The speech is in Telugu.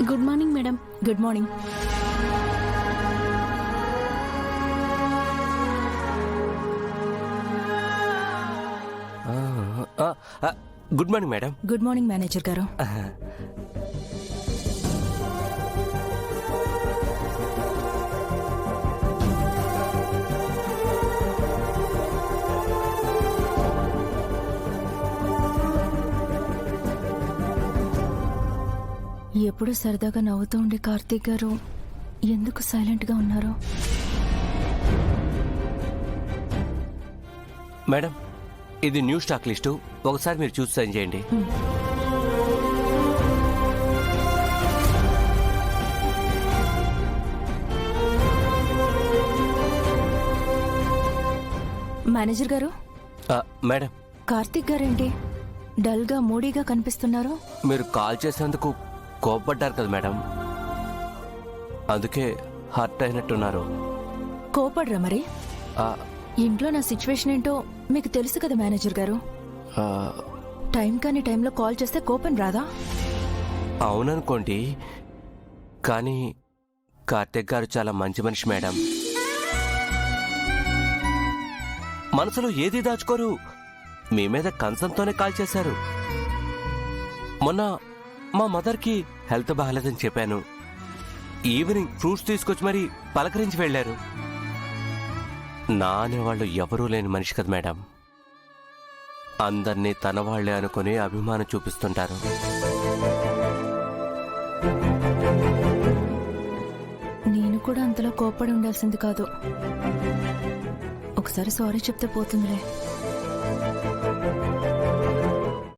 Good morning madam. Good morning. Good morning madam. Good morning manager గారు. ఎప్పుడు సరదాగా నవ్వుతూ ఉండే కార్తీక్ గారు ఎందుకు సైలెంట్గా ఉన్నారు? మేడం, ఇది న్యూ స్టాక్ లిస్టు. ఒకసారి మీరు చూసి సైన్ చేయండి. మేనేజర్ గారు, మేడం, కార్తీక్ గారేంటి డల్గా మూడీగా కనిపిస్తున్నారు? మీరు కాల్ చేసేందుకు కోప్పడ్డారు కదా మేడం, అందుకే హర్ట్ అయినట్టున్నారు. కోపడ్రా మరి? ఇంట్లో నా సిచ్యువేషన్ ఏంటో మీకు తెలుసు కదా మేనేజర్ గారు. టైం కాని టైంలో కాల్ చేస్తే కోపం రాదా? అవుననుకోండి, కానీ కార్తిక్ గారు చాలా మంచి మనిషి మేడం. మనసులో ఏది దాచుకోరు. మీ మీద కన్సర్న్తోనే కాల్ చేశారు. మొన్న మా మదర్కి హెల్త్ బాగాలేదని చెప్పాను. ఈవినింగ్ ఫ్రూట్స్ తీసుకొచ్చి మరీ పలకరించి వెళ్లారు. నా అనేవాళ్ళు ఎవరూ లేని మనిషి కదా మేడం. అందర్నీ తన వాళ్లే అనుకుని అభిమానం చూపిస్తుంటారు. నేను కూడా అంతలో కోప్పడి ఉండాల్సింది కాదు. ఒకసారి సారీ చెప్తే పోతుందిలే.